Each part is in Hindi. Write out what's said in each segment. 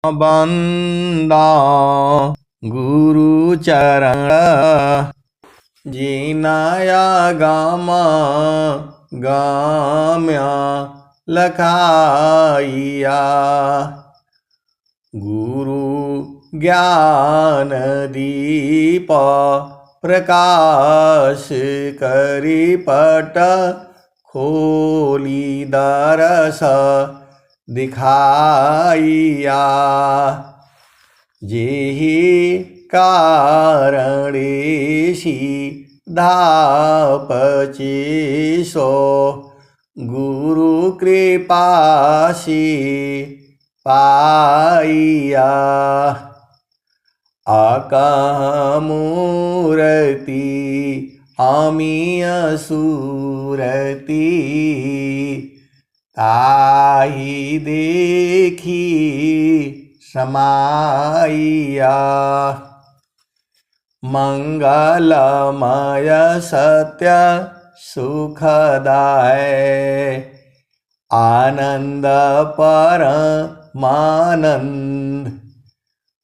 बंदा गुरु चरण जिनाया गामा गाम्या लखाइया। गुरु ज्ञान दीप प्रकाश करी पट खोली दरस दिखाइया। जेहि कारणेशी धापचिसो गुरु कृपासी पाइया। आकामूर्ति अमीय सूरति ताहि देखी समाइया। मंगलमय सत्य सुखदाय आनंद परमानंद।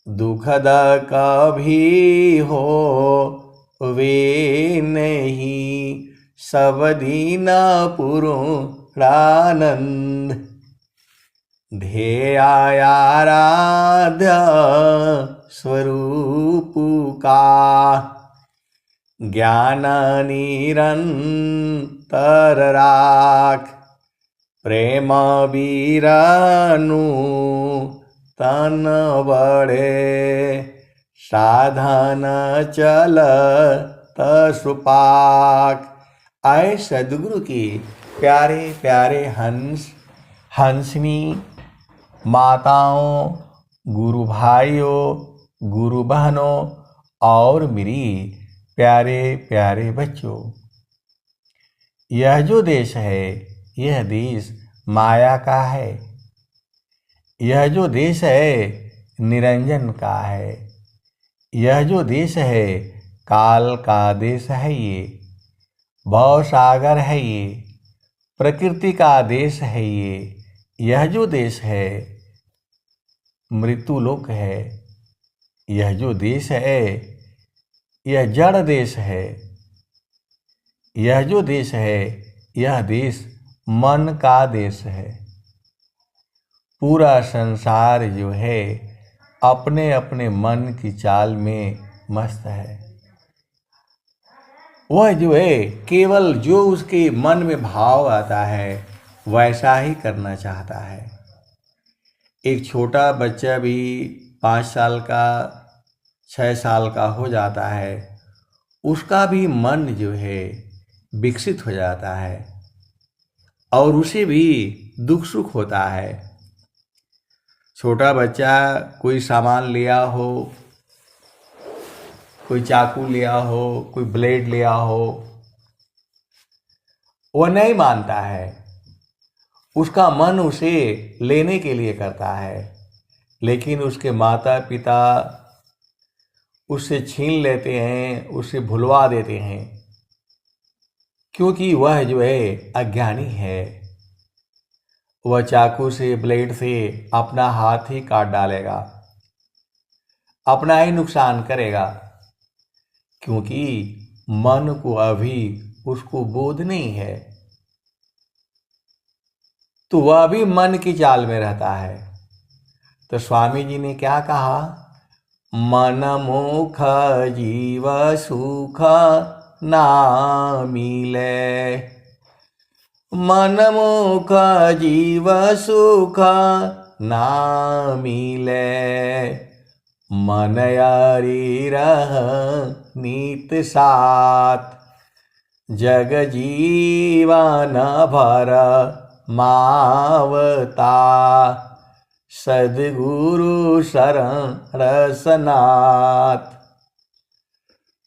दुखद कभी हो वे नहीं सब दीन पूर्णानंद। ध्येयाराध्य स्वरूप का ज्ञान निरंतर राख। प्रेम बीरानु तन बड़े साधन चल सुपाक। आए सदगुरु की प्यारे प्यारे हंसनी माताओं, गुरु भाइयों, गुरु बहनों और मेरी प्यारे प्यारे बच्चों, यह जो देश है यह देश माया का है। यह जो देश है निरंजन का है। यह जो देश है काल का देश है। ये भव सागर है। ये प्रकृति का देश है। यह जो देश है मृत्यु लोक है। यह जो देश है यह जड़ देश है। यह जो देश है यह देश मन का देश है। पूरा संसार जो है अपने अपने मन की चाल में मस्त है। वह जो है केवल जो उसके मन में भाव आता है वैसा ही करना चाहता है। एक छोटा बच्चा भी 5 साल का 6 साल का हो जाता है, उसका भी मन जो है विकसित हो जाता है और उसे भी दुख सुख होता है। छोटा बच्चा कोई सामान लिया हो, कोई चाकू लिया हो, कोई ब्लेड लिया हो, वह नहीं मानता है। उसका मन उसे लेने के लिए करता है, लेकिन उसके माता पिता उससे छीन लेते हैं, उसे भुलवा देते हैं, क्योंकि वह जो है अज्ञानी है। वह चाकू से ब्लेड से अपना हाथ ही काट डालेगा, अपना ही नुकसान करेगा, क्योंकि मन को अभी उसको बोध नहीं है। तो वह भी मन की चाल में रहता है। तो स्वामी जी ने क्या कहा? मन मुख जीव सुख ना मिले। मन मुख जीव सुख ना मिले। मन यारी रह नीत साथ। जग जीवन भर मावता। सद्गुरु शरण रसनाथ।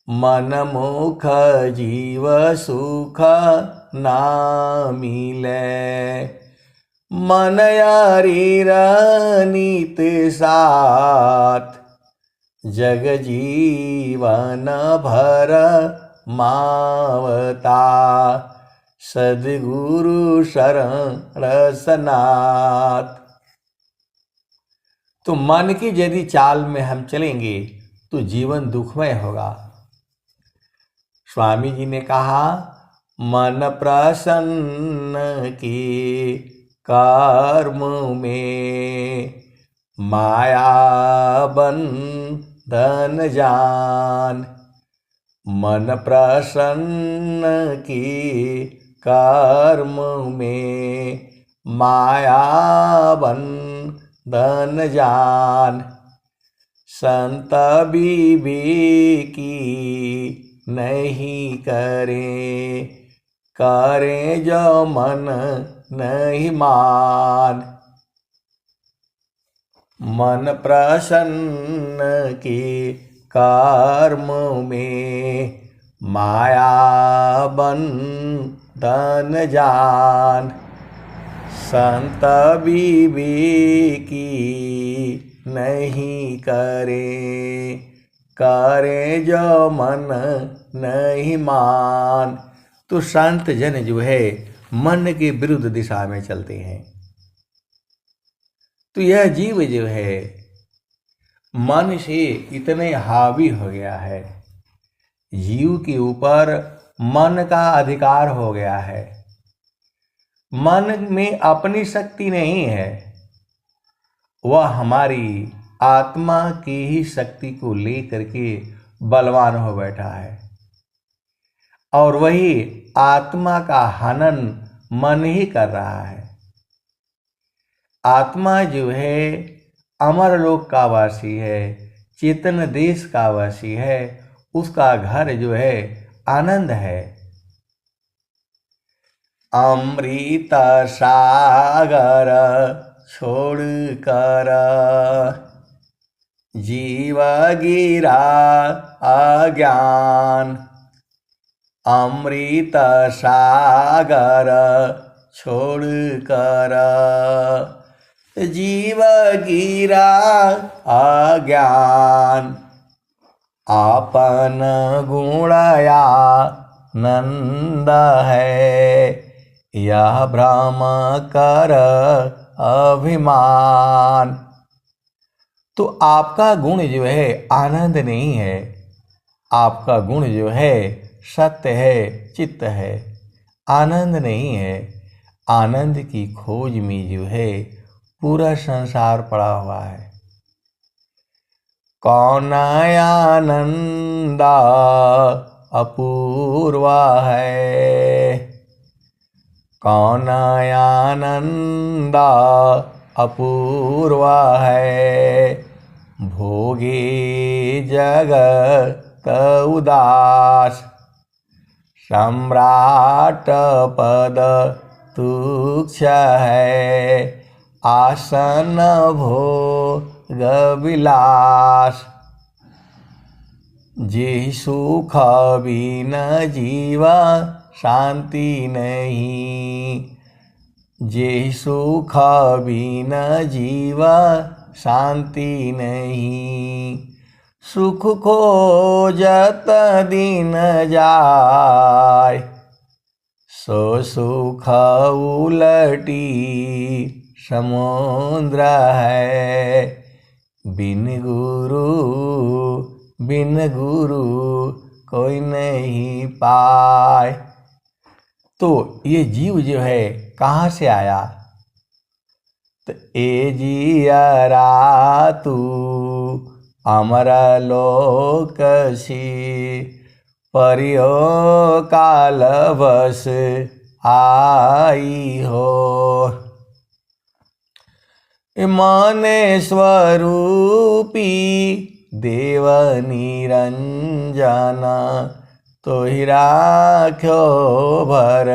मन मुख जीव सुख ना मिले। मन यारी नीत साथ। जग जीवन भर मावता। सद्गुरु शरण रसनाथ। तो मन की यदि चाल में हम चलेंगे तो जीवन दुखमय होगा। स्वामी जी ने कहा, मन प्रसन्न की कर्म में माया बंधन जान। मन प्रसन्न की कर्म में माया बंधन जान। संत विवेकी नहीं करें, करें जो मन नहीं मान। मन प्रसन्न की कर्म में माया बंधन जान। संत विवेकी नहीं करें, करें जो मन नहीं मान। तो संत जन जो है मन के विरुद्ध दिशा में चलते हैं। तो यह जीव जो है मन से इतने हावी हो गया है, जीव के ऊपर मन का अधिकार हो गया है। मन में अपनी शक्ति नहीं है, वह हमारी आत्मा की ही शक्ति को लेकर के बलवान हो बैठा है। और वही आत्मा का हनन मन ही कर रहा है। आत्मा जो है अमरलोक का वासी है, चेतन देश का वासी है। उसका घर जो है आनंद है। अमृत सागर छोड़ कर जीव गिरा अज्ञान। अमृत सागर छोड़ कर जीव गिरा अज्ञान। आपन गुणया नंद है, यह भ्रम कर अभिमान। तो आपका गुण जो है आनंद नहीं है, आपका गुण जो है सत्य है, चित्त है, आनंद नहीं है। आनंद की खोज में जो है पूरा संसार पड़ा हुआ है। कौन आनंद अपूर्वा है, कौन आनंद अपूर्वा है। भोगे जगत उदास, सम्राट पद तुच्छ है। आसन भोग विलास, जे सुख बिन जीवा शांति नहीं। जे सुख बिन जीवा शांति नहीं। सुख खोजत दिन जाय, सो सुख उलटी समुद्र है। बिन गुरु कोई नहीं पाए। तो ये जीव जो है कहाँ से आया? तो ए जियरा तू अमर लोक सी, परियो काल बस आई हो। माने स्वरूपी देव निरंजन, तो ही राख्यो भर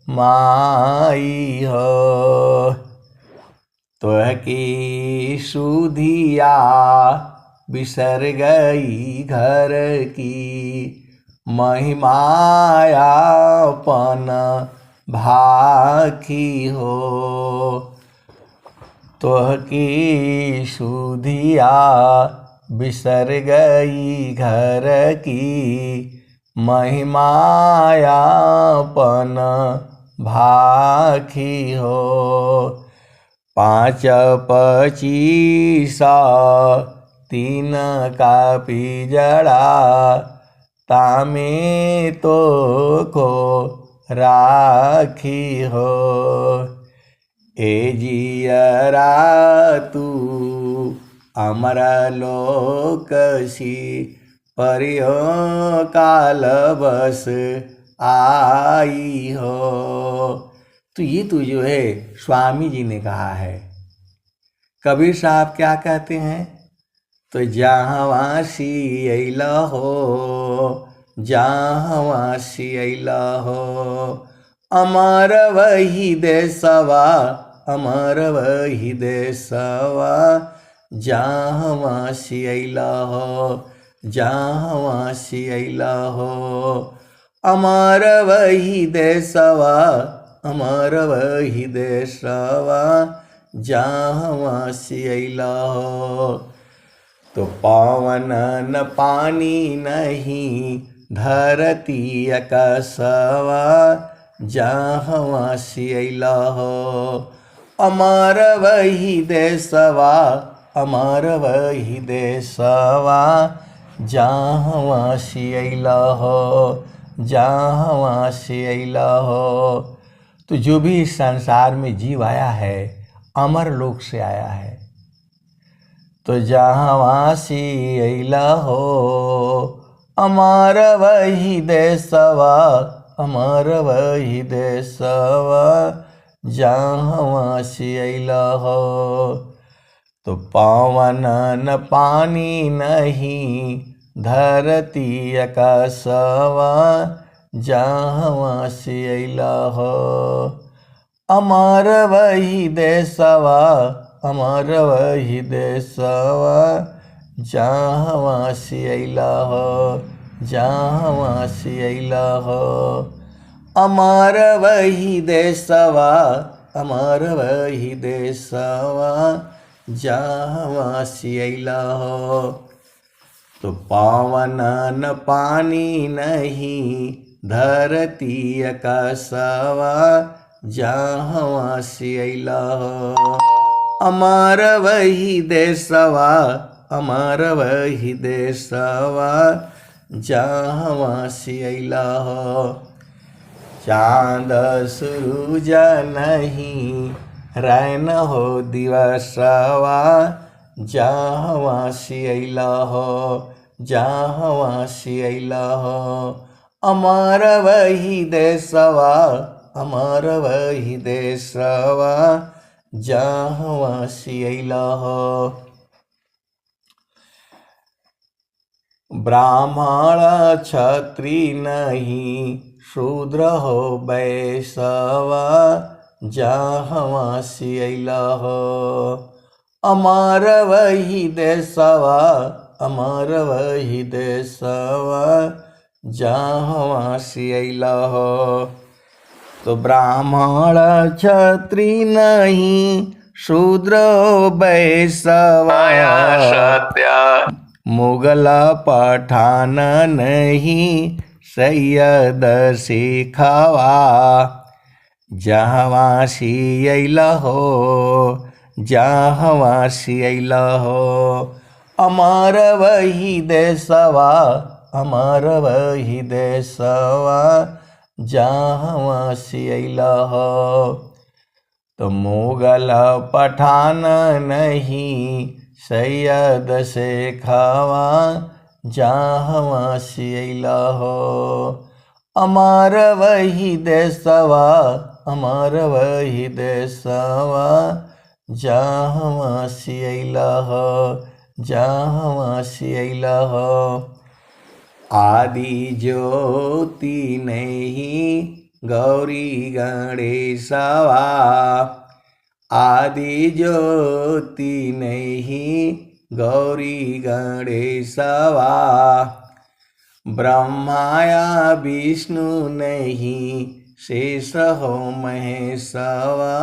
माई हो। तोह की सुधिया बिसर गई घर की, महिमायापन भाखी हो। तोह की सुधिया बिसर गई घर की, महिमायापन भाखी हो। पाँच पचीसा तीन का पिजड़ा तामे तो को राखी हो। ए जियरा तू अमर लोकसी परियो काल बस आई हो। तो ये तो जो है स्वामी जी ने कहा है। कबीर साहब क्या कहते हैं? तो जहाँ सियला हो, जहाँ सियला हो, अमर वही देशवा, अमर वही देशवा, जहाँ सियला हो, जहाँ सियला हो, अमर वही देशवा, अमर वही देशवा, जहाँ सियला हो। तो पवन न पानी नहीं धरती आकाशवा, जहाँ सियला हो, अमर वही देशवा, अमर वही देशवा, जहाँ सियला हो, जहाँ सियला हो। तो जो भी इस संसार में जीव आया है अमर लोक से आया है। तो जहाँ सियला हो, अमर वही देशवा, अमर वही देशवा, जहाँ सियला हो। तो पवन न पानी नहीं धरती आकाशवा, जहाँ सियला हो, अमर वही देशवा, अमर वही देशवा, जहाँ सियला हो, जहाँ सियला हो, अमर वही देशवा, अमर वही देशवा, जहाँ सियला हो। तो पवन न पानी नहीं धरती आकाशवा, जहाँ सियला हो, अमर वही देशवा, अमर वही देशवा, जहाँ सियला हो। चाँद सूरज नहीं रैन हो दिवसवा, जहाँ सियला हो, जहाँ सियला हो, अमर वही देशवा, अमर वही देशवा, जहाँ सियला हो। ब्राह्मण क्षत्रिय नहीं शूद्र हो वैश्यवा, जहाँ सियला हो, अमर वही देशवा, अमर वही देशवा, जहाँ सियला हो। तो ब्राह्मण क्षत्रिय नहीं शूद्र वैश्यवा, मुगल पठान नहीं सैयद सिखवा, जहाँ सियला हो, जहाँ सियला हो, अमर वही देशवा, अमर वही देशवा, जहाँ सियला हो। तो मुगल पठान नहीं सैयद सिखवा, जहाँ सियला हो, अमर वही देशवा, अमर वही देशवा, जहाँ सियला हो, जहाँ सियला हो। आदि ज्योति नहीं गौरी गणेशवा, आदि ज्योति नहीं गौरी गणेशवा, ब्रह्माया विष्णु नहीं शेष हो महेशवा,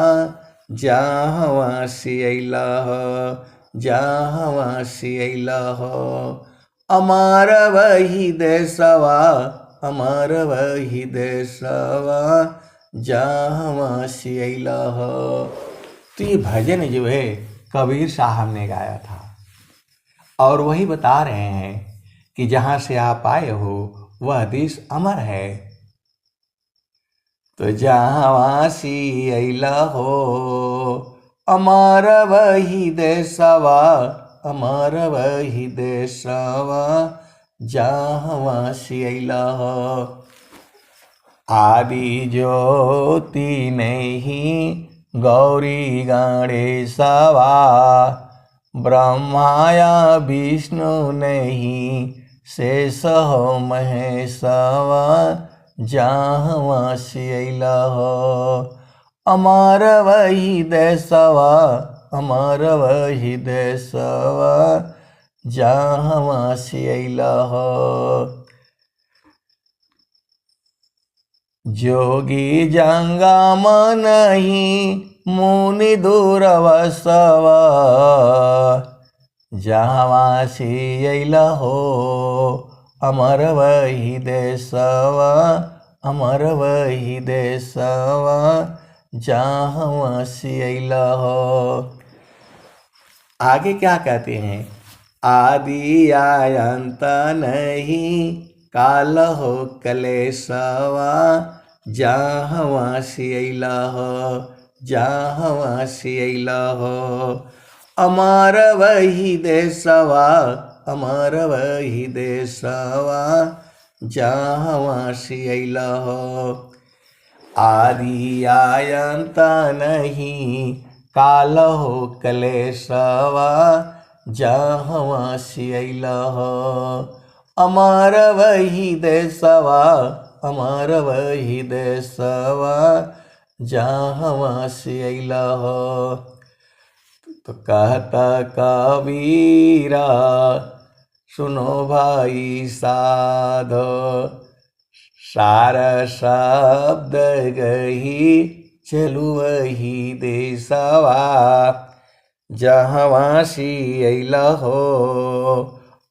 जहाँ सियला हो, जहाँ सियला हो, अमर वही देशवा, अमर वही देशवा, जहाँ सियला हो। तो ये भजन जो है कबीर साहब ने गाया था और वही बता रहे हैं कि जहाँ से आप आए हो वह देश अमर है। तो जहाँ सी अइला हो अमर वही देशवा, अमर वही देशवा, जहाँ से अइला हो। आदि ज्योति नहीं गौरी गणेशवा, ब्रह्माया विष्णु नहीं शेष हो महेशवा, जहाँ से अइला हो। अमर वही देशवा, अमर वही देशवा, जहाँ से अइला हो। जोगी जंगम नहीं मुनि दूरवसवा, जहाँ से अइला हो। अमर वही देशवा, अमर वही देशवा, जहाँ से अइला हो। आगे क्या कहते हैं? आदि अंत नहीं काल हो कलेशवा, जहाँ से अइला हो, जहाँ से अइला हो। अमर वही देशवा, अमर वही देशवा, जहाँ से अइला हो। आदि अंत नहीं काल हो कलेशवा, जहाँ से अइला हो। अमर वही देशवा, अमर वही देशवा, जहाँ से अइला हो। तो कहता कबीरा सुनो भाई साधो, सारा शब्द गही चलू वही देशवा, जहाँ से अइला हो।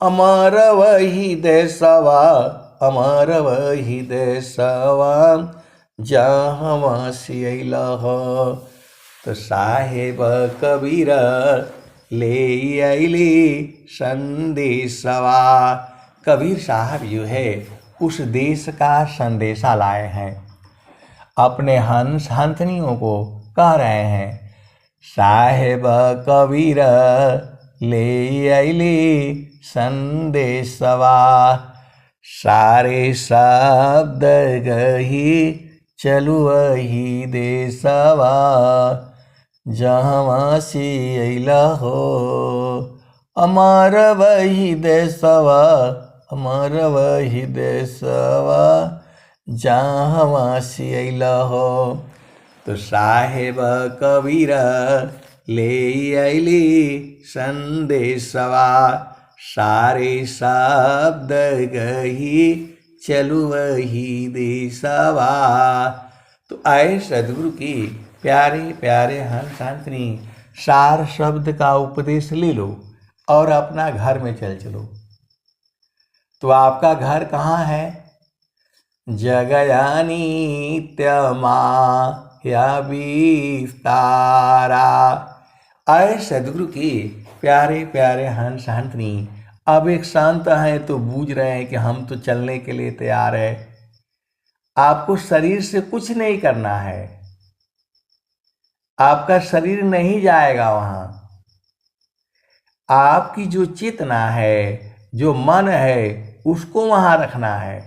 अमर वही देशवा, अमर वही देशवा, जहाँ से अइला हो। तो साहेब कबीर ले अइली संदेशवा। कबीर साहब जो है उस देश का संदेशा लाए हैं, अपने हंस हंसनियों को कह रहे हैं। साहेब कबीर ले अइली संदेशवा, सारे शब्द गही चलू वही देशवा, जहाँ से अइला हो। अमर वही देशवा, अमर वही देशवा, जहाँ से अइला हो। तो साहेब कबीर ले अइली संदेशवा, सारे शब्द गही चलू वही देशवा। तो आए सदगुरु की प्यारे प्यारे हंस हंसनी सार शब्द का उपदेश ले लो और अपना घर में चल चलो। तो आपका घर कहाँ है? जगयानी त्यमा या विस्तारा। आए सदगुरु की प्यारे प्यारे हंस हंसनी अब एक शांत हैं तो बूझ रहे हैं कि हम तो चलने के लिए तैयार है। आपको शरीर से कुछ नहीं करना है, आपका शरीर नहीं जाएगा वहां। आपकी जो चेतना है, जो मन है, उसको वहां रखना है।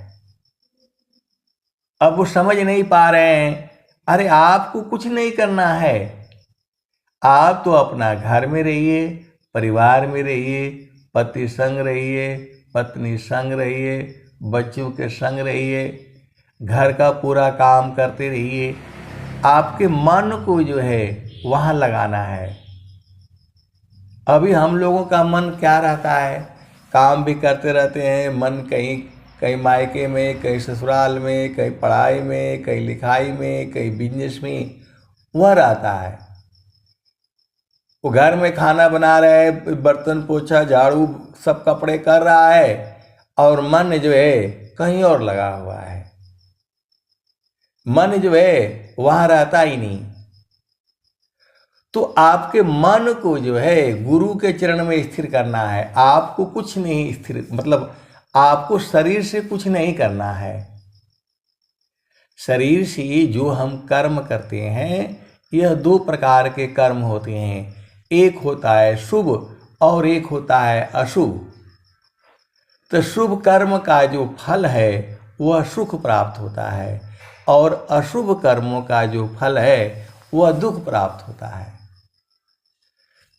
अब वो समझ नहीं पा रहे हैं। अरे आपको कुछ नहीं करना है, आप तो अपना घर में रहिए, परिवार में रहिए, पति संग रहिए, पत्नी संग रहिए, बच्चों के संग रहिए, घर का पूरा काम करते रहिए। आपके मन को जो है वहाँ लगाना है। अभी हम लोगों का मन क्या रहता है? काम भी करते रहते हैं, मन कहीं कहीं मायके में, कहीं ससुराल में, कहीं पढ़ाई में, कहीं लिखाई में, कहीं बिजनेस में वह रहता है। वो घर में खाना बना रहा है, बर्तन पोछा झाड़ू सब कपड़े कर रहा है और मन जो है कहीं और लगा हुआ है। मन जो है वहाँ रहता ही नहीं। तो आपके मन को जो है गुरु के चरण में स्थिर करना है। आपको कुछ नहीं स्थिर, मतलब आपको शरीर से कुछ नहीं करना है। शरीर से जो हम कर्म करते हैं, यह दो प्रकार के कर्म होते हैं। एक होता है शुभ और एक होता है अशुभ। तो शुभ कर्म का जो फल है वह सुख प्राप्त होता है, और अशुभ कर्मों का जो फल है वह दुख प्राप्त होता है।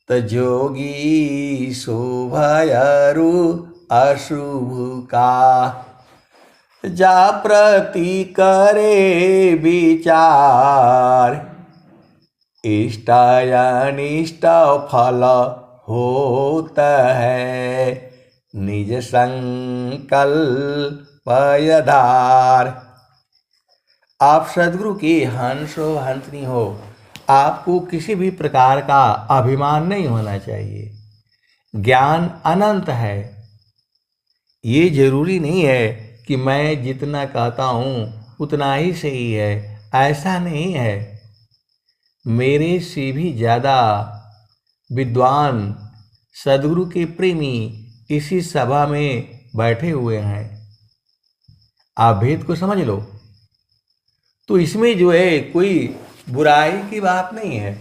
तो जोगी शोभयरु अशुभ का, जा प्रति करे विचार, इष्ट अनिष्ट फल होता है, निज संकल्प आधार। आप सद्गुरु के हंस हो हंसनी हो, आपको किसी भी प्रकार का अभिमान नहीं होना चाहिए। ज्ञान अनंत है। ये जरूरी नहीं है कि मैं जितना कहता हूँ उतना ही सही है, ऐसा नहीं है। मेरे से भी ज़्यादा विद्वान सद्गुरु के प्रेमी इसी सभा में बैठे हुए हैं। आप भेद को समझ लो। तो इसमें जो है कोई बुराई की बात नहीं है।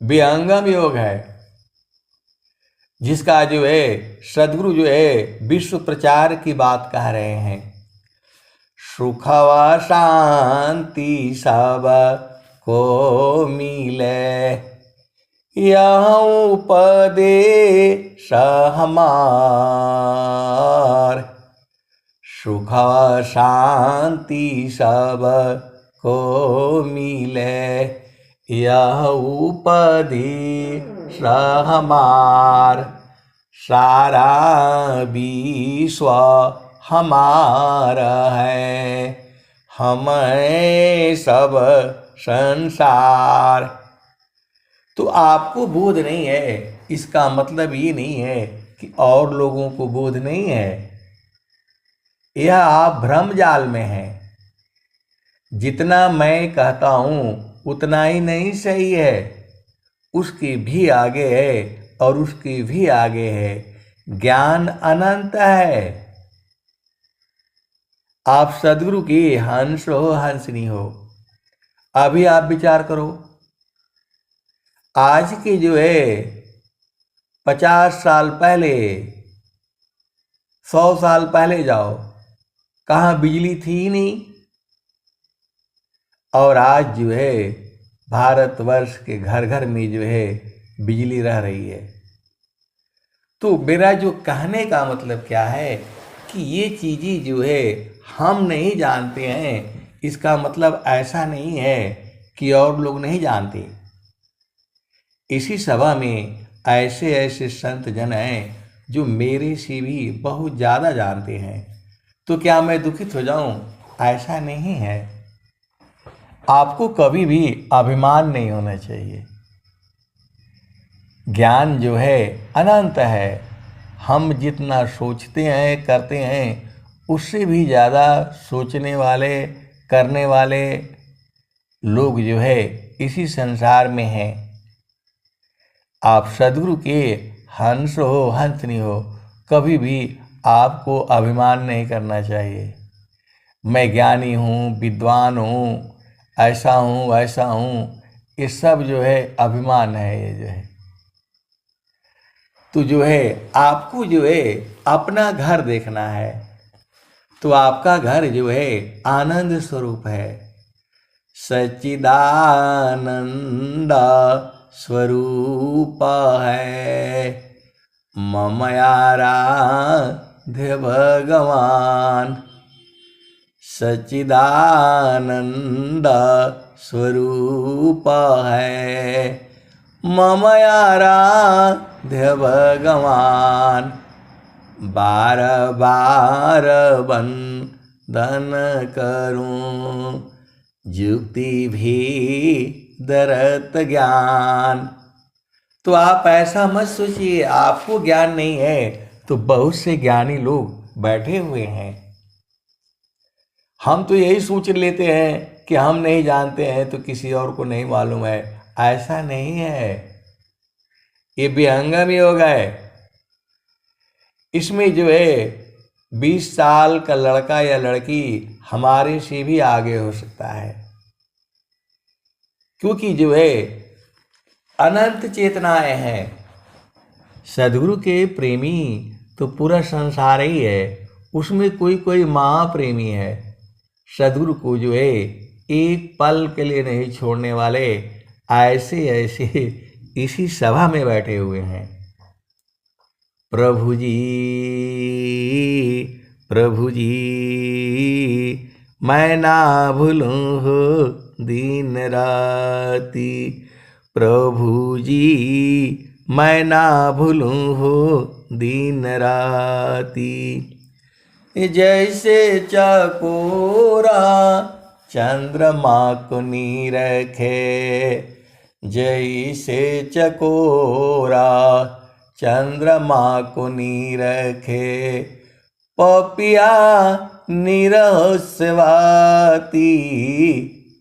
विहंगम योग है, जिसका जो है सद्गुरु जो है विश्व प्रचार की बात कह रहे हैं। सुख व शांति सब को मिले, यह उपदेश हमार। सुख शांति सब को मिले, यह उपदेश हमार। सारा विश्व हमारा है, हमें सब संसार। तो आपको बोध नहीं है, इसका मतलब ये नहीं है कि और लोगों को बोध नहीं है। यह आप भ्रम जाल में हैं। जितना मैं कहता हूँ उतना ही नहीं सही है, उसके भी आगे है और उसके भी आगे है। ज्ञान अनंत है। आप सद्गुरु की हंस हो हंसनी हो। अभी आप विचार करो, आज के जो है 50 साल पहले, 100 साल पहले जाओ, कहाँ बिजली थी ही नहीं। और आज जो है भारतवर्ष के घर घर में जो है बिजली रह रही है। तो मेरा जो कहने का मतलब क्या है कि ये चीज़ें जो है हम नहीं जानते हैं, इसका मतलब ऐसा नहीं है कि और लोग नहीं जानते। इसी सभा में ऐसे ऐसे संत जन हैं जो मेरे से भी बहुत ज़्यादा जानते हैं। तो क्या मैं दुखित हो जाऊं? ऐसा नहीं है। आपको कभी भी अभिमान नहीं होना चाहिए। ज्ञान जो है अनंत है। हम जितना सोचते हैं करते हैं, उससे भी ज़्यादा सोचने वाले करने वाले लोग जो है इसी संसार में हैं। आप सद्गुरु के हंस हो हंसनी हो, कभी भी आपको अभिमान नहीं करना चाहिए। मैं ज्ञानी हूँ, विद्वान हूँ, ऐसा हूँ वैसा हूँ, ये सब जो है अभिमान है। ये जो है तो जो है आपको जो है अपना घर देखना है। तो आपका घर जो है आनंद स्वरूप है, सच्चिदानंद स्वरूप है। मम आराध्य भगवान सच्चिदानंद स्वरूप है। मम आराध्य भगवान बार बार वंदन करूं, युक्ति भी दरत ज्ञान। तो आप ऐसा मत सोचिए आपको ज्ञान नहीं है, तो बहुत से ज्ञानी लोग बैठे हुए हैं। हम तो यही सोच लेते हैं कि हम नहीं जानते हैं तो किसी और को नहीं मालूम है। ऐसा नहीं है, ये विहंगम योग है। इसमें जो है 20 साल का लड़का या लड़की हमारे से भी आगे हो सकता है, क्योंकि जो है अनंत चेतनाएं हैं। सदगुरु के प्रेमी तो पूरा संसार ही है, उसमें कोई कोई महाप्रेमी है। सदगुरु को जो है एक पल के लिए नहीं छोड़ने वाले ऐसे ऐसे इसी सभा में बैठे हुए हैं। प्रभु जी, प्रभु जी, मैं ना भूलूं हो दिन राती। प्रभु जी, मैं ना भूलूं हो दिन राती। जैसे चकोरा चंद्रमा को नीरखे, जैसे चकोरा चंद्रमा को नीरखे, पपिया निरस्वाती।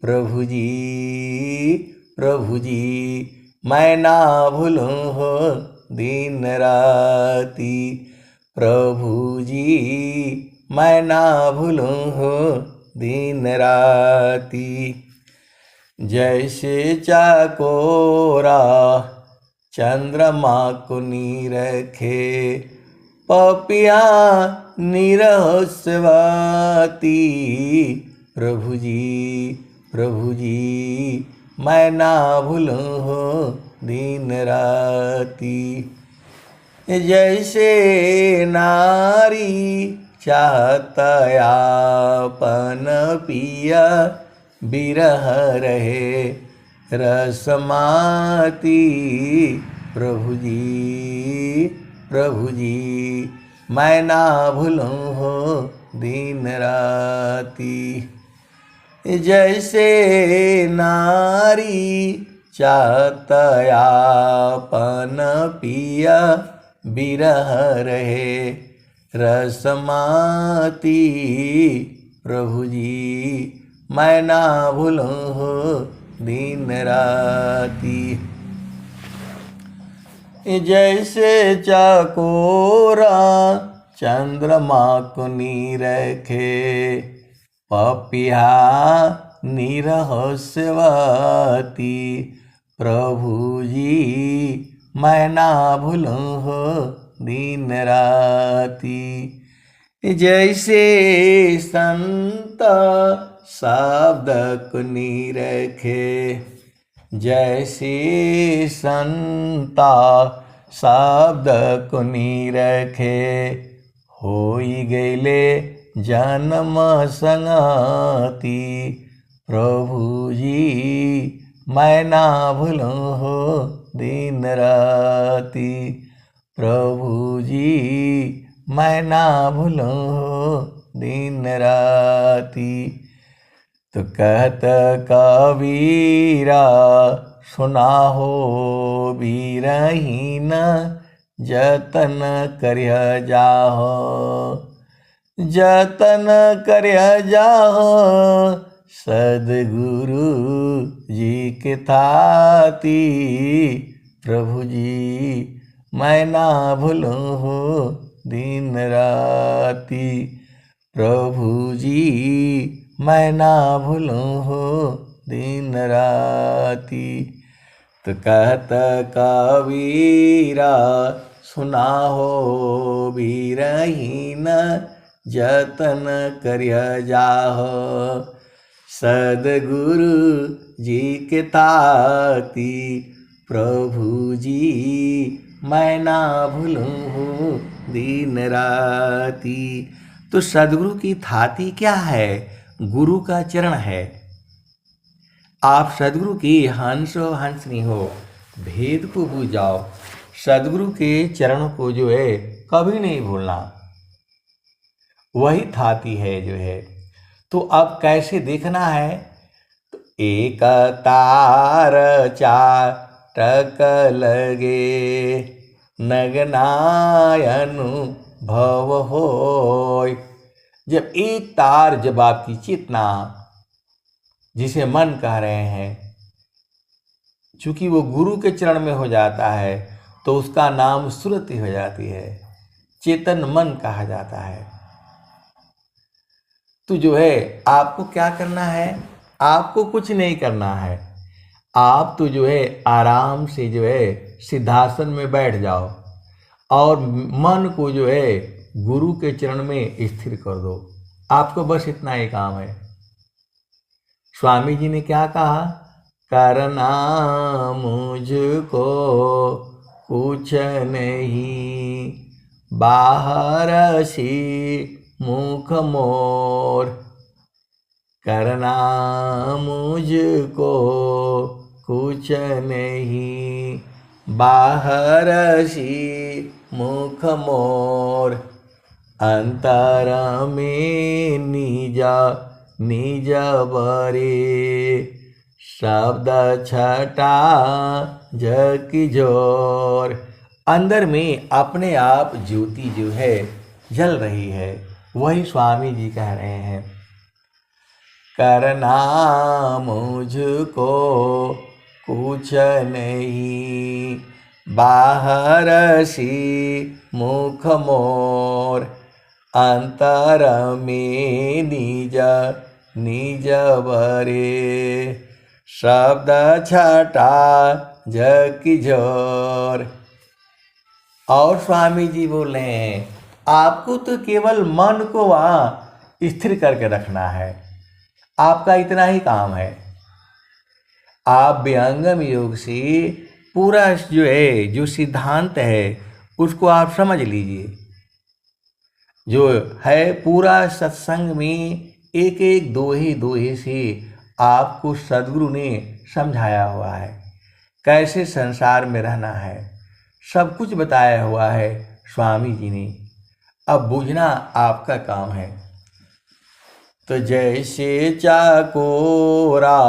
प्रभु जी, प्रभु जी, मैं ना भूलूं हो दिन राती। प्रभु जी, मैं ना भूलूं हो दिन राती। जैसे चकोरा चंद्रमा को नीरखे, पपिया निरस्वाती। प्रभु जी, प्रभु जी, मैं ना भूलूं हो दिन राती। जैसे नारी चाहता आपन पिया, बिरह रहे रसमाती। प्रभु जी, प्रभु जी, मैं ना भूलूं हो दिन राती। जैसे नारी चाहता आपन पिया, बिरह रहे रसमाती। प्रभु जी, मैं ना भूलूं हो दिन राती। जैसे चकोरा चंद्रमा को नीरखे, पपिया निरस्वाती। प्रभु जी, मैं ना भूलूं हो दिन राती। जैसे संत शब्द को निरखे, जैसे संता शब्द को निरखे, होई गईले जन्म संगति। प्रभु जी, मैं ना भूलूं हो दिन राती। प्रभु जी, मैं ना भूलूं हो दिन राती। तो कहत कबीरा, सुना हो बीरहीन, जतन करिह जाहो, जतन करिह जाहो। सद्गुरु जी के थाती। प्रभु जी, मैं ना भूलूं हो दिन राती। प्रभु जी, मैं ना भूलूं हो दिन राती। तो कहत कबीरा, सुना हो बीरहीन, जतन करिह जाहो। सद्गुरु जी के ताती। प्रभु जी, मैं ना भूलूं हूँ दिन राती। तो सद्गुरु की थाती क्या है? गुरु का चरण है। आप सद्गुरु की हंसो हंसनी हो, भेद को भूल जाओ। सद्गुरु के चरणों को जो है कभी नहीं भूलना, वही थाती है जो है। तो अब कैसे देखना है? तो एक तार चाटक लगे, नगनायनु भव होय। जब एक तार, जब आपकी चेतना, जिसे मन कह रहे हैं, चूँकि वो गुरु के चरण में हो जाता है तो उसका नाम सुरति हो जाती है, चेतन मन कहा जाता है। तो जो है आपको क्या करना है, आपको कुछ नहीं करना है। आप तो जो है आराम से जो है सिद्धासन में बैठ जाओ और मन को जो है गुरु के चरण में स्थिर कर दो। आपको बस इतना ही काम है। स्वामी जी ने क्या कहा, करना मुझको कुछ नहीं, बाहर से मुख मोर। करना मुझको कुछ नहीं, बाहर से मुख मोर। अंतर में निज निज बरे, शब्द छटा झकी जोर। अंदर में अपने आप ज्योति जो है जल रही है, वही स्वामी जी कह रहे हैं। करना मुझको कुछ नहीं, बाहर से मुख मोर। अंतर में निज निज बरे, शब्द छटा झकी जोर। और स्वामी जी बोले हैं, आपको तो केवल मन को वहाँ स्थिर करके रखना है, आपका इतना ही काम है। आप व्यंगम योग से पूरा जो है जो सिद्धांत है उसको आप समझ लीजिए। जो है पूरा सत्संग में एक एक दो ही से आपको सद्गुरु ने समझाया हुआ है, कैसे संसार में रहना है, सब कुछ बताया हुआ है स्वामी जी ने। अब बूझना आपका काम है। तो जैसे चाकोरा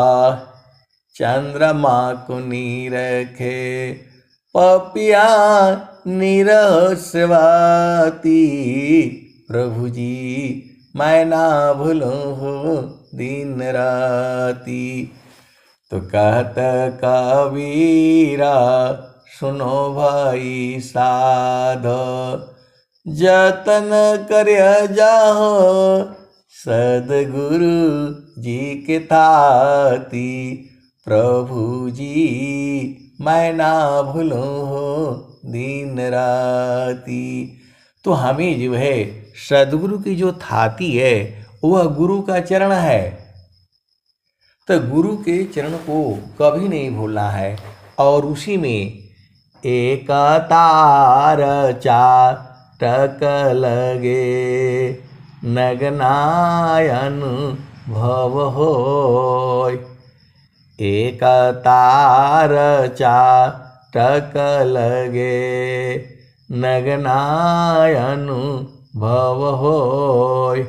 चंद्रमा को नीरखे, पपिया निरस्वाती। प्रभु जी मैं ना भूलूं दिन राती। तो कहत कबीरा सुनो भाई साध, जतन कर जाओ सदगुरु जी के ताती। प्रभु जी मैं ना भूलूं दिन राती। तो हमें जो है सदगुरु की जो थाती है वह गुरु का चरण है। तो गुरु के चरण को कभी नहीं भूलना है। और उसी में एक तार चाटक लगे, नगनायन भव होय। एक तार चाटक लगे, नगनायन भव होय।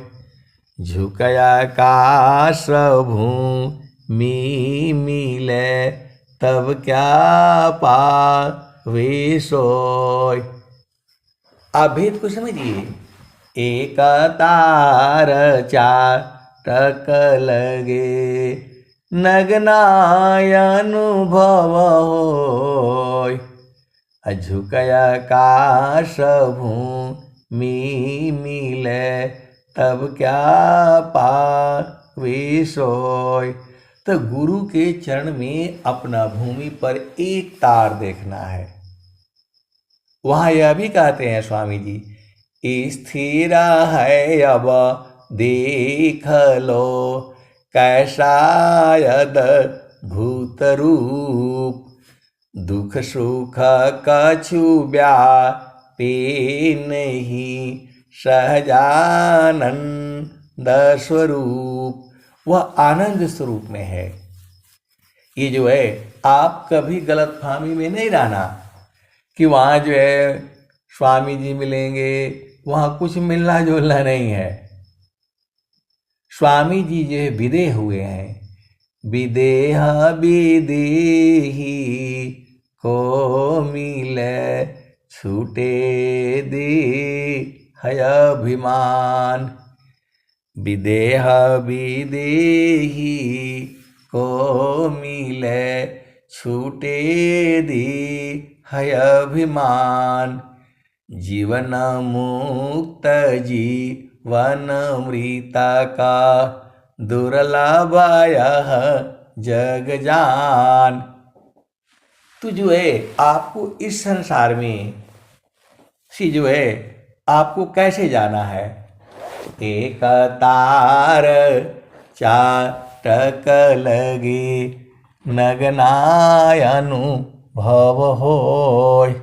झुकया काश भूमि मिले, तब क्या पावे सोय। आप भेद को समझिए। एक तार चाटक लगे, नगनाय अनुभव होय। झुकया काश भूमि मिले, तब क्या पावे सोय। तो गुरु के चरण में अपना भूमि पर एक तार देखना है। वहाँ यह भी कहते हैं स्वामी जी, स्थिर है अब देख लो, कैसा अद्भुत रूप। दुख सुख कछु व्यापे नहीं, सहजानंद स्वरूप। वह आनंद स्वरूप में है। ये जो है आप कभी गलतफहमी में नहीं रहना कि वहाँ जो है स्वामी जी मिलेंगे, वहाँ कुछ मिलना जुलना नहीं है। स्वामी जी जो है विदेह हुए हैं। विदेह विदेही को मिले, छूटे दे है अभिमान। विदेह विदेही को मिले, छूटे दी है अभिमान। जीवन मुक्त जीवन मृता का दुर्लभ यह जग जान। तो जो है आपको इस संसार में सी जो है आपको कैसे जाना है। एक तार चाटक लगे नगनाय अनुभव होय।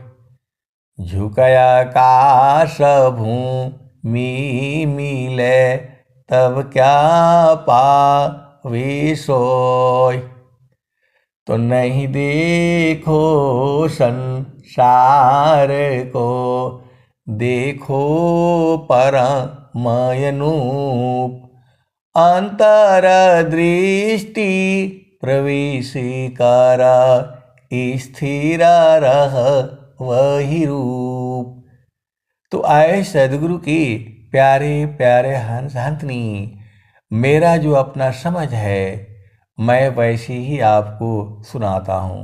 झुकया काश भूमि मिले तब क्या पावे सोय। तो नहीं देखो संसार को देखो परमय अनूप। अंतर दृष्टि प्रवेश कर स्थिर रह वही रूप। तो आए सदगुरु की प्यारे प्यारे हंस हंसनी, मेरा जो अपना समझ है मैं वैसे ही आपको सुनाता हूँ।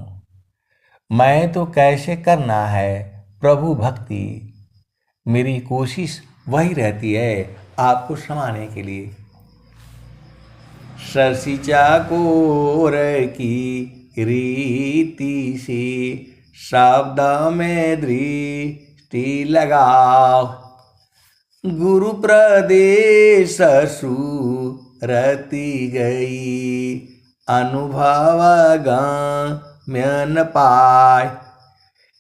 मैं तो कैसे करना है प्रभु भक्ति, मेरी कोशिश वही रहती है आपको समाने के लिए। शशि चाकोर की रीति से शब्द में दृष्टि लगाओ। गुरु प्रदेश सुरति गई अनुभव गम्य न पाए।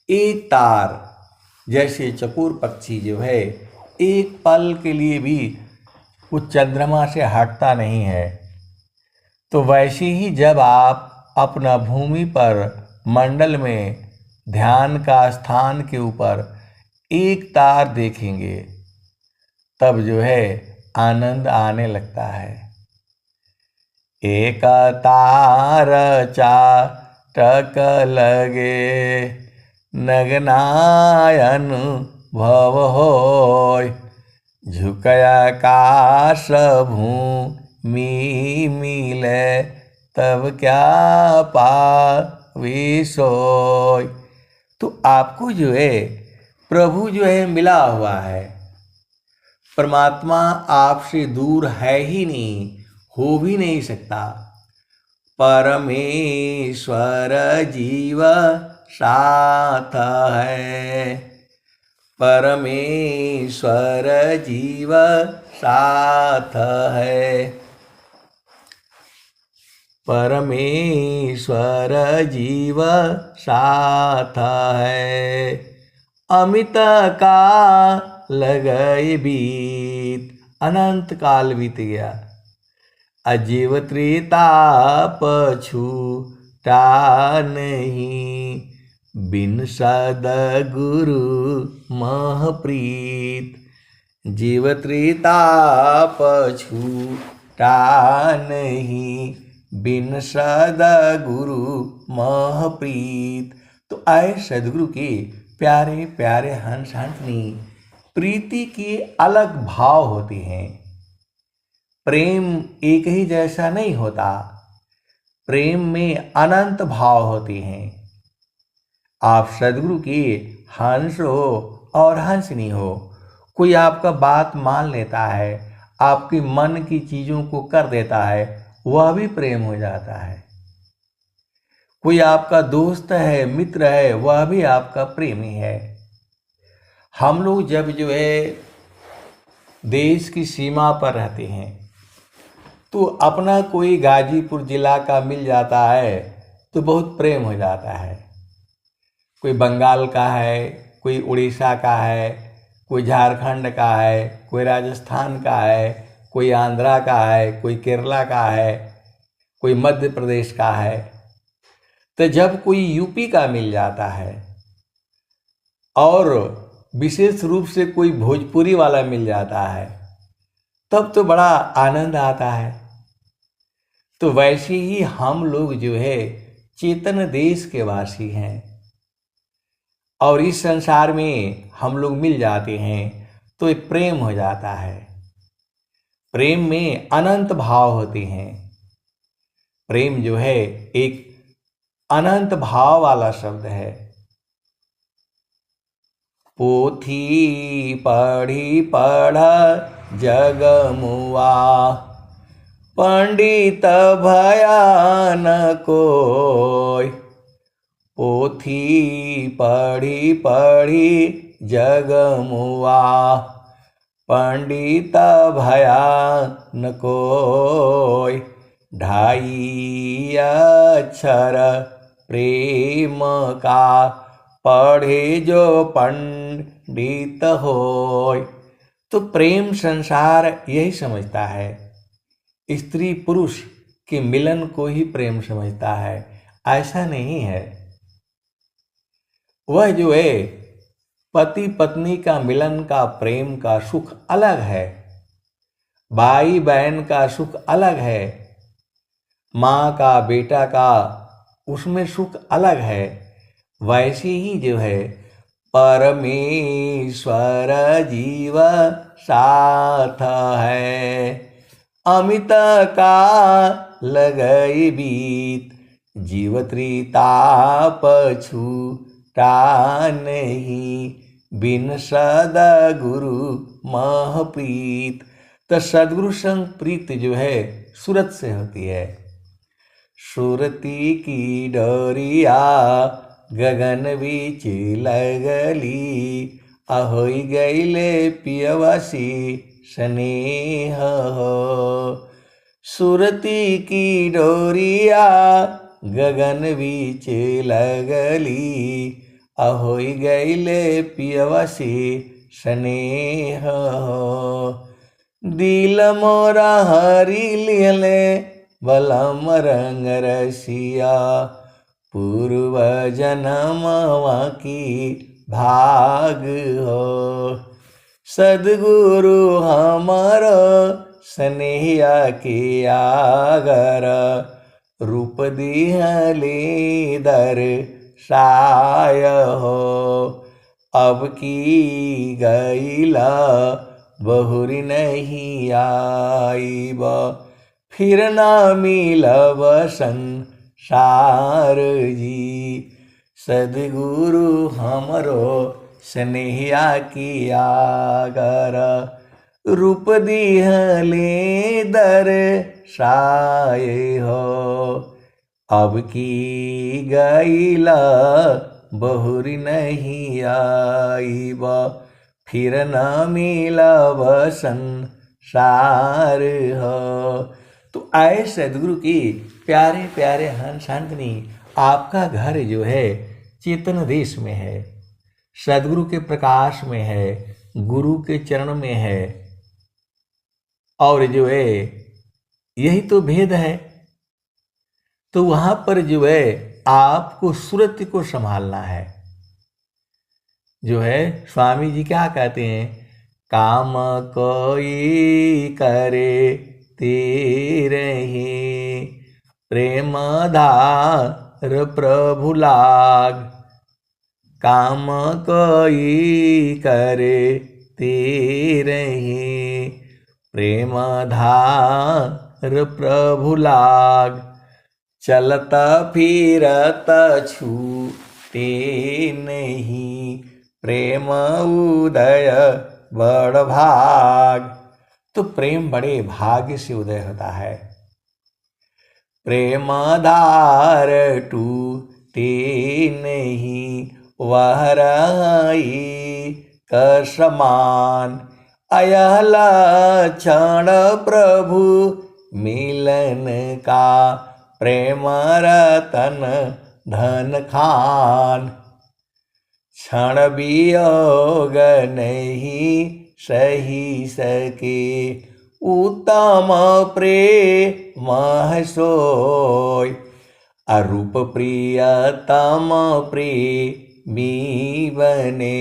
एक तार जैसे चकोर पक्षी जो है एक पल के लिए भी उस चंद्रमा से हटता नहीं है, तो वैसे ही जब आप अपना भूमि पर मंडल में ध्यान का स्थान के ऊपर एक तार देखेंगे तब जो है आनंद आने लगता है। एक तार चाटक लगे नगनायन भव होय। झुकया काश भूमि मिले तब क्या पावे सोय। तो आपको जो है प्रभु जो है मिला हुआ है, परमात्मा आपसे दूर है ही नहीं, हो भी नहीं सकता। परमेश्वर जीव साथ है, परमेश्वर जीव साथ है, परमेश्वर जीव साथ है। अमित काल गए बीत, अनंत काल बीत गया, अजीव त्रिताप छूटा नहीं। बिन सद्गुरु महप्रीत, जीव त्रिताप छूटा नहीं। बिन सद्गुरु महप्रीत। तो आए सद्गुरु के प्यारे प्यारे हंस हंसनी, प्रीति के अलग भाव होते हैं। प्रेम एक ही जैसा नहीं होता, प्रेम में अनंत भाव होते हैं। आप सद्गुरु के हंस हो और हंसनी हो, कोई आपका बात मान लेता है, आपके मन की चीज़ों को कर देता है, वह भी प्रेम हो जाता है। कोई आपका दोस्त है, मित्र है, वह भी आपका प्रेमी है। हम लोग जब जो है देश की सीमा पर रहते हैं तो अपना कोई गाजीपुर जिला का मिल जाता है तो बहुत प्रेम हो जाता है। कोई बंगाल का है, कोई उड़ीसा का है, कोई झारखंड का है, कोई राजस्थान का है, कोई आंध्रा का है, कोई केरला का है, कोई मध्य प्रदेश का है। तो जब कोई यूपी का मिल जाता है और विशेष रूप से कोई भोजपुरी वाला मिल जाता है तब तो बड़ा आनंद आता है। तो वैसे ही हम लोग जो है चेतन देश के वासी हैं और इस संसार में हम लोग मिल जाते हैं तो एक प्रेम हो जाता है। प्रेम में अनंत भाव होते हैं। प्रेम जो है एक अनंत भाव वाला शब्द है। पोथी पढ़ी पढ़ जग मुआ, पंडित भया न कोय। पोथी पढ़ी पढ़ी जग मुआ, पंडित भया न कोय। ढाई अक्षर प्रेम का, पढ़े जो पंडित होय। तो प्रेम संसार यही समझता है, स्त्री पुरुष के मिलन को ही प्रेम समझता है। ऐसा नहीं है। वह जो है पति पत्नी का मिलन का प्रेम का सुख अलग है, भाई बहन का सुख अलग है, माँ का बेटा का उसमें सुख अलग है। वैसे ही जो है परमेश्वर जीव साथ है, अमित का लगई बीत। जीव त्रिताप छूटा नहीं, बिन सदगुरु मह प्रीत। तो सदगुरु संग प्रीत जो है सूरत से होती है। सुरती की डोरिया गगन बीच लगली, अहोई गईले पियवासी स्नेह हो। सुरती की डोरिया गगन बीच लगली, अहोई गईले पियवासी स्नेह हो। दिल मोरा हरी लिहले बलम रंग रसिया, पूर्व जन्मवा की भाग हो। सद्गुरु हमारो स्नेहिया के आगर, रूप दिहले दर्शाय हो। अब की गईला बहुरी नहीं आईब, फिर ना मिलब संसार जी। सद्गुरु हमरो स्नेहिया की आगर, रूप दिहले दर्शाय हो। अब की गईला बहुरी नहीं आईब, फिर न मिलब संसार हो। तो आए सद्गुरु की प्यारे प्यारे हंस हंसनी, आपका घर जो है चेतन देश में है, सद्गुरु के प्रकाश में है, गुरु के चरण में है। और जो है यही तो भेद है। तो वहां पर जो है आपको सुरत को संभालना है। जो है स्वामी जी क्या कहते हैं, काम कोई करे तेरे ही, प्रेम धार प्रभु लाग। काम कोई करे तेरे ही, प्रेम धार प्रभु लाग। चलता फिरता छूटे नहीं, प्रेम उदय बड़ भाग। तो प्रेम बड़े भाग्य से उदय होता है। प्रेम धार टूटे नहीं, वह रही कर समान। अयला क्षण प्रभु मिलन का, प्रेम रतन धन खान। क्षण वियोग नहीं सही सके, उत्तम प्रेम सोय। अरूप प्रियतम प्रेमी बने,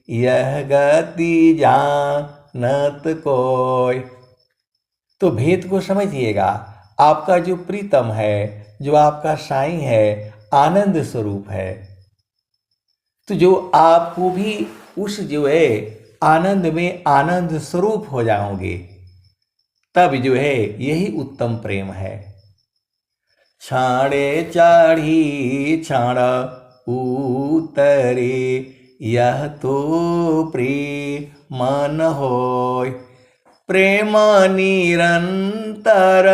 यह गति जानत कोय। तो भेद को समझिएगा। आपका जो प्रीतम है, जो आपका साईं है, आनंद स्वरूप है। तो जो आपको भी उस जो है आनंद में आनंद स्वरूप हो जाओगे, तब जो है यही उत्तम प्रेम है। छाड़े चढ़ी क्षण उतरे, यह तो प्रेम न होय। प्रेम निरंतर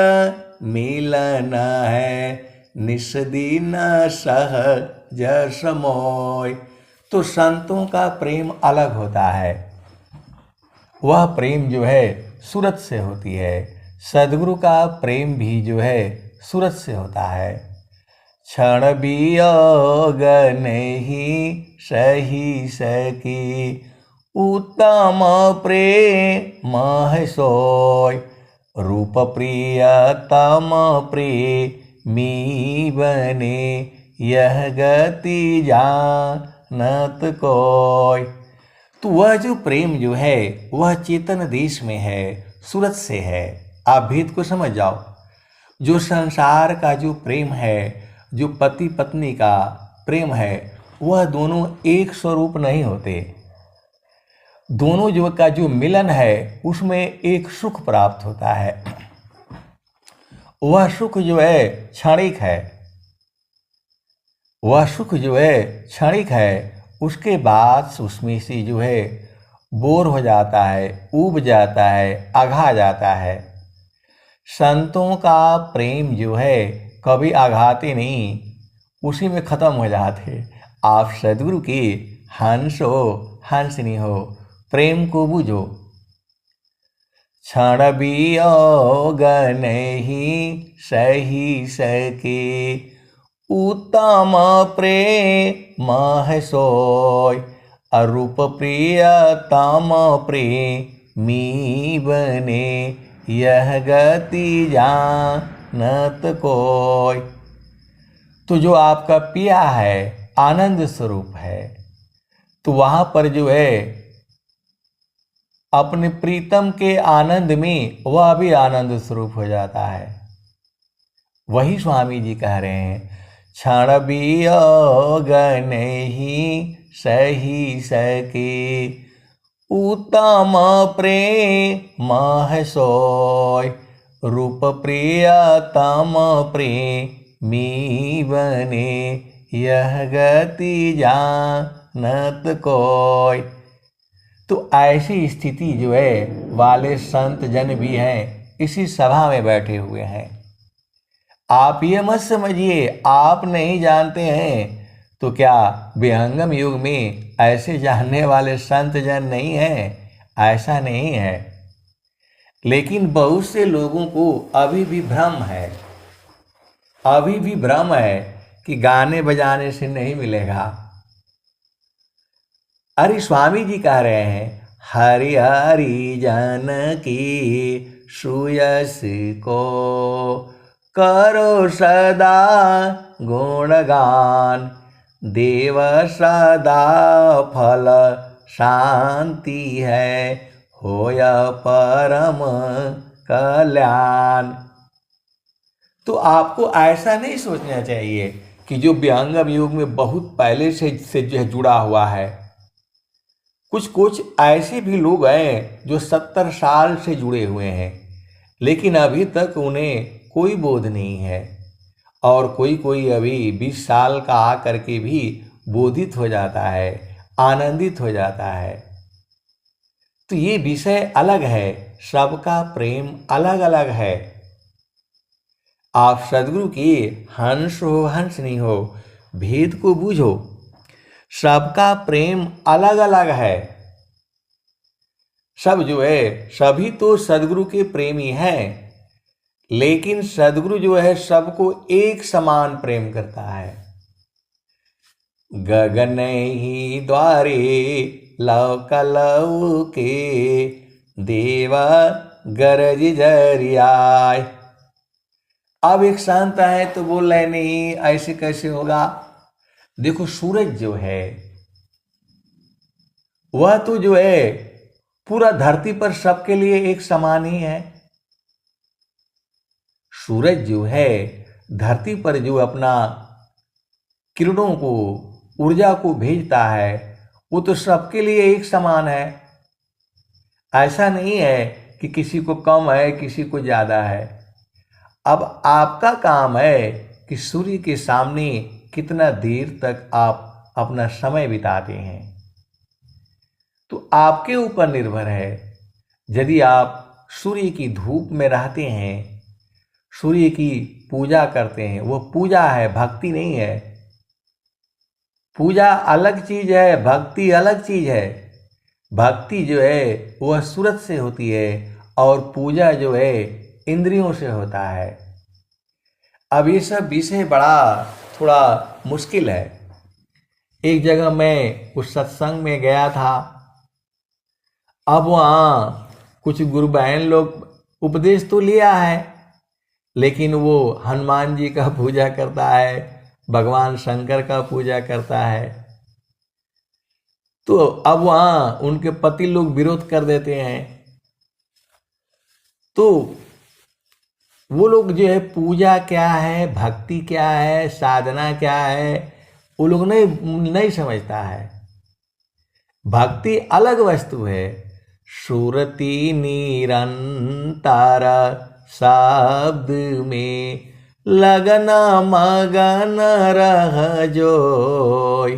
मिलन है, निस्दिन सहज समोय। तो संतों का प्रेम अलग होता है। वह प्रेम जो है सूरत से होती है। सद्गुरु का प्रेम भी जो है सूरत से होता है। क्षण वियोग नहीं सही सकी, उत्तम प्रेम है सोय। रूप प्रियतम प्रेमी बने, यह गति जानत कोय। तो वह जो प्रेम जो है वह चेतन देश में है, सूरत से है। आप भेद को समझ जाओ। जो संसार का जो प्रेम है, जो पति पत्नी का प्रेम है, वह दोनों एक स्वरूप नहीं होते। दोनों जो का जो मिलन है उसमें एक सुख प्राप्त होता है। वह सुख जो है क्षणिक है। वह सुख जो है क्षणिक है। उसके बाद उसमें से जो है बोर हो जाता है, ऊब जाता है, आघा जाता है। संतों का प्रेम जो है कभी आघाते नहीं, उसी में खत्म हो जाते। आप सद्गुरु के हंस हो, हंसनी हो, प्रेम को बूझो। क्षण वियोग नहीं सही सके, उत्तम प्रेम है सोय। अरूप प्रियतम प्रेमी बने, यह गति जानत कोय। तो जो आपका पिया है आनंद स्वरूप है, तो वहाँ पर जो है अपने प्रीतम के आनंद में वह भी आनंद स्वरूप हो जाता है। वही स्वामी जी कह रहे हैं, क्षण वियोग नहीं सही सके, उत्तम प्रेम है सोय। रूप प्रियतम प्रेमी बने, यह गति जानत कोय। तो ऐसी स्थिति जो है वाले संत जन भी हैं, इसी सभा में बैठे हुए हैं। आप ये मत समझिए आप नहीं जानते हैं तो क्या विहंगम युग में ऐसे जानने वाले संत जन नहीं हैं? ऐसा नहीं है। लेकिन बहुत से लोगों को अभी भी भ्रम है, अभी भी भ्रम है कि गाने बजाने से नहीं मिलेगा। अरे स्वामी जी कह रहे हैं, हरि हरि जन की सुयस को करो सदा गुणगान, देव सदा फल शांति है, होय परम कल्याण। तो आपको ऐसा नहीं सोचना चाहिए कि जो विहंगम युग में बहुत पहले से जो है जुड़ा हुआ है। कुछ ऐसे भी लोग हैं जो 70 साल से जुड़े हुए हैं, लेकिन अभी तक उन्हें कोई बोध नहीं है। और कोई अभी 20 साल का आकर के भी बोधित हो जाता है, आनंदित हो जाता है। तो ये विषय अलग है, सबका प्रेम अलग अलग है। आप सद्गुरु की हंस हो हंसनी हो, भेद को बूझो। सबका प्रेम अलग अलग है। सब जो है सभी तो सद्गुरु के प्रेमी हैं, लेकिन सद्गुरु जो है सबको एक समान प्रेम करता है। गगन ही द्वारे लव कलव के, देवा गरज जरियाय। अब एक संत है तो बोल रहे नहीं ऐसे कैसे होगा। देखो सूरज जो है वह तो जो है पूरा धरती पर सबके लिए एक समान ही है। सूरज जो है धरती पर जो अपना किरणों को, ऊर्जा को भेजता है, वो तो सबके लिए एक समान है। ऐसा नहीं है कि किसी को कम है किसी को ज़्यादा है। अब आपका काम है कि सूर्य के सामने कितना देर तक आप अपना समय बिताते हैं। तो आपके ऊपर निर्भर है। यदि आप सूर्य की धूप में रहते हैं, सूर्य की पूजा करते हैं, वो पूजा है, भक्ति नहीं है। पूजा अलग चीज है, भक्ति अलग चीज है। भक्ति जो है वह सूरत से होती है और पूजा जो है इंद्रियों से होता है। अब ये सब विषय बड़ा थोड़ा मुश्किल है। एक जगह मैं उस सत्संग में गया था। अब वहाँ कुछ गुरु बहन लोग उपदेश तो लिया है, लेकिन वो हनुमान जी का पूजा करता है, भगवान शंकर का पूजा करता है। तो अब वहाँ उनके पति लोग विरोध कर देते हैं। तो वो लोग जो है पूजा क्या है, भक्ति क्या है, साधना क्या है, वो लोग नहीं समझता है। भक्ति अलग वस्तु है। सुरति निरंतर शब्द में लगन मगन रह जोय,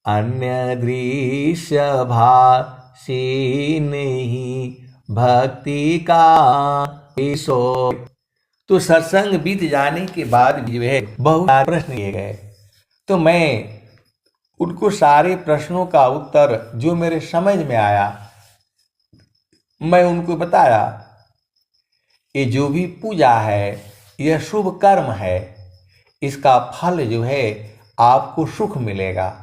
अन्य दृश्य भाषी नहीं भक्ति का सो। तो सत्संग बीत जाने के बाद भी जो है बहुत सारे प्रश्न किए गए। तो मैं उनको सारे प्रश्नों का उत्तर जो मेरे समझ में आया मैं उनको बताया। ये जो भी पूजा है यह शुभ कर्म है, इसका फल जो है आपको सुख मिलेगा।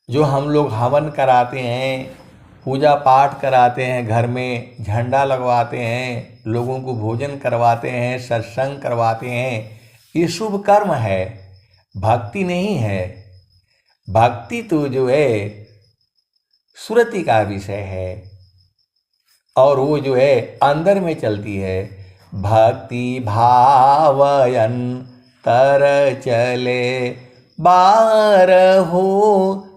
जो हम लोग हवन कराते हैं, पूजा पाठ कराते हैं, घर में झंडा लगवाते हैं, लोगों को भोजन करवाते हैं, सत्संग करवाते हैं, ये शुभ कर्म है, भक्ति नहीं है। भक्ति तो जो है सुरति का विषय है और वो जो है अंदर में चलती है। भक्ति भावयन तर चले बाहर हो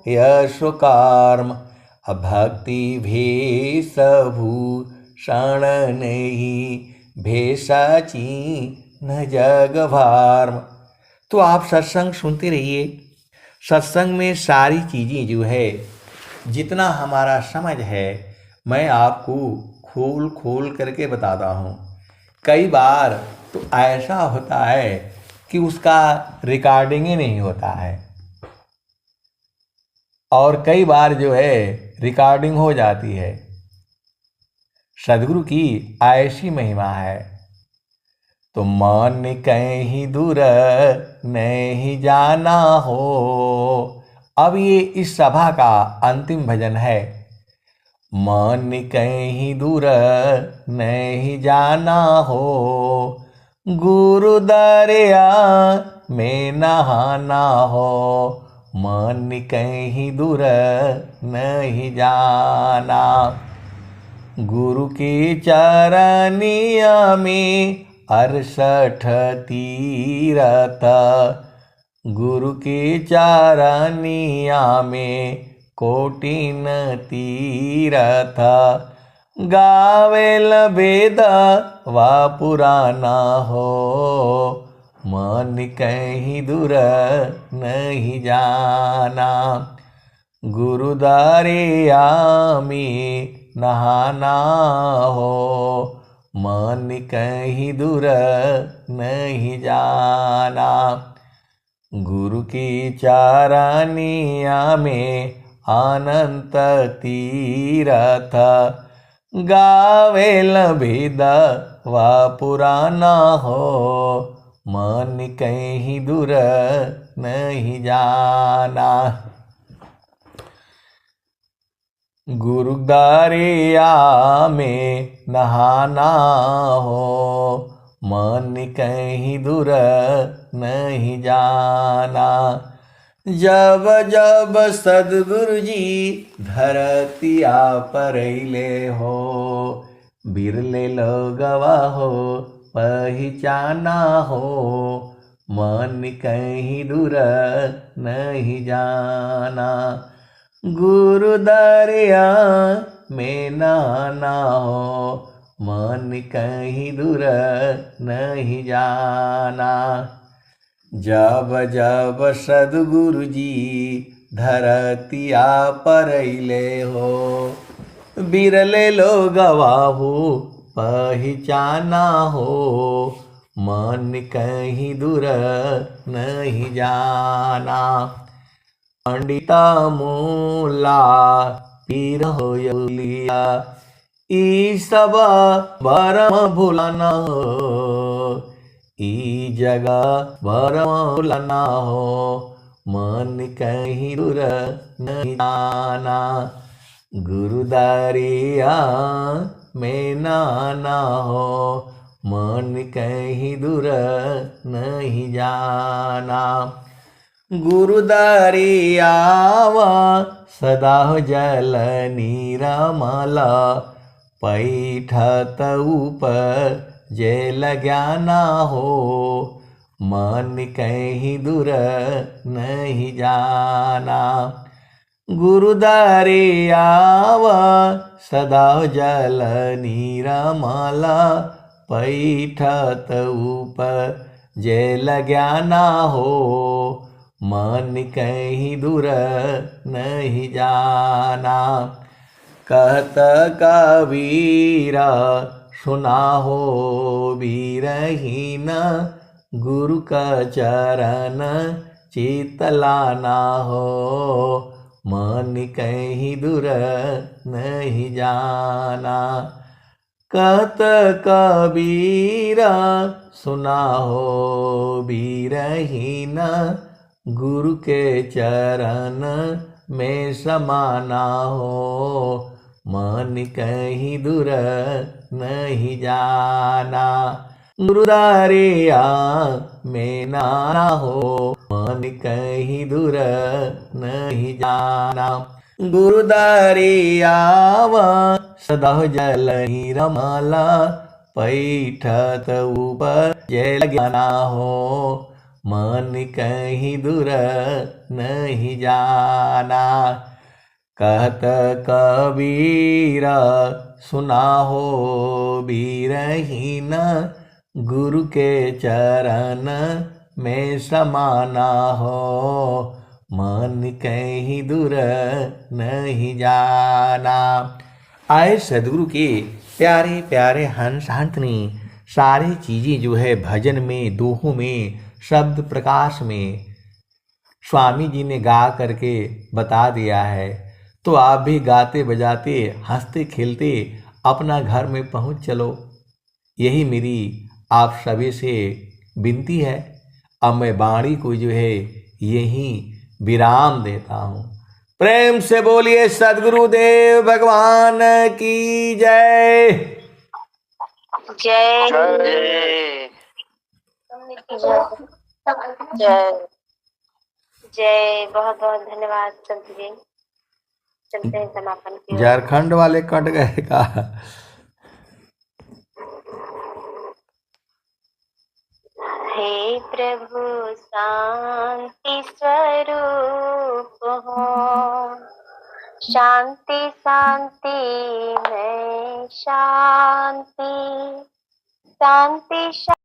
यश कर्म, भक्ति भेष भूषण नहीं भेषाची न जग भार्म। तो आप सत्संग सुनते रहिए। सत्संग में सारी चीज़ें जो है जितना हमारा समझ है मैं आपको खोल खोल करके बताता हूँ। कई बार तो ऐसा होता है कि उसका रिकॉर्डिंग ही नहीं होता है और कई बार जो है रिकॉर्डिंग हो जाती है। सद्गुरु की ऐसी महिमा है। तो मन कहीं दूर नहीं जाना हो। अब ये इस सभा का अंतिम भजन है। मन कहीं दूर नहीं जाना हो, गुरु दरिया में नहाना हो। मन कहीं दूर नहीं जाना, गुरु की चरनिया में 68 तीरथ, गुरु की चरनिया में कोटिन तीरथ। गावेल वेद व पुराना हो, मन कहीं दूर नहीं जाना। गुरु दरिया में नहाना हो, मन कहीं दूर नहीं जाना। गुरु की चरनिया में अनंत तीरथ, गावेल वेद व पुराना हो, मन कहीं दूर नहीं जाना। गुरु दरिया में नहाना हो, मन कहीं दूर नहीं जाना। जब जब सद्गुरु जी धरतिया पर अइले हो, बिरले लोगवा हो पहचाना हो, मन कहीं दूर नहीं जाना। गुरु दरिया में नहाना हो, मन कहीं दूर नहीं जाना। जब जब सद्गुरु जी धरतिया पर अइले हो, बिरले लोगवा हो पहचाना हो, मन कहीं दूर नहीं जाना। पंडिता मूला पीर हो लिया, ई सब भरम भुलाना हो, ई जगह भरम भुलाना हो, मन कहीं दूर नहीं जाना। गुरुदारिया में नाना हो, मन कहीं दूर नहीं जाना। गुरुदारियावा सदा हो जल निरमल, पैठत ऊपर जेल ज्ञाना हो, मन कहीं दूर नहीं जाना। गुरुदारियावा सदा जल निरमल, पैठत ऊपर जेल ज्ञाना हो, मन कहीं दूर नहीं जाना। कहत कबीरा सुना हो बीरहीन, गुरु का चरण चित लाना हो, मन कहीं दूर नहीं जाना। कहत कबीरा सुना हो बीरहीन, गुरु के चरण में समाना हो, मन कहीं दूर नहीं जाना। गुरुदारिया में नाना हो, मन कहीं दूर नहीं जाना। गुरुदारियावा सदा जल निरमला, पैठत ऊपर जेल ज्ञाना हो, मन कहीं दूर नहीं जाना। कहत कबीरा सुना हो बीरहीन, गुरु के चरण में समाना हो, मन कहीं दूर नहीं जाना। आए सदगुरु के प्यारे प्यारे हंस हंतनी सारी चीज़ें जो है भजन में, दोहों में, शब्द प्रकाश में स्वामी जी ने गा करके बता दिया है। तो आप भी गाते बजाते हंसते खेलते अपना घर में पहुंच चलो, यही मेरी आप सभी से विनती है। अब मैं वाणी को जो है यही विराम देता हूँ। प्रेम से बोलिए सद्गुरुदेव भगवान की जय। जय जय जय। बहुत बहुत धन्यवाद संत जी। चलते हैं समापन की ओर। झारखंड वाले कट गए का? हे प्रभु शांति स्वरूप हो, शांति शांति में शांति, शांति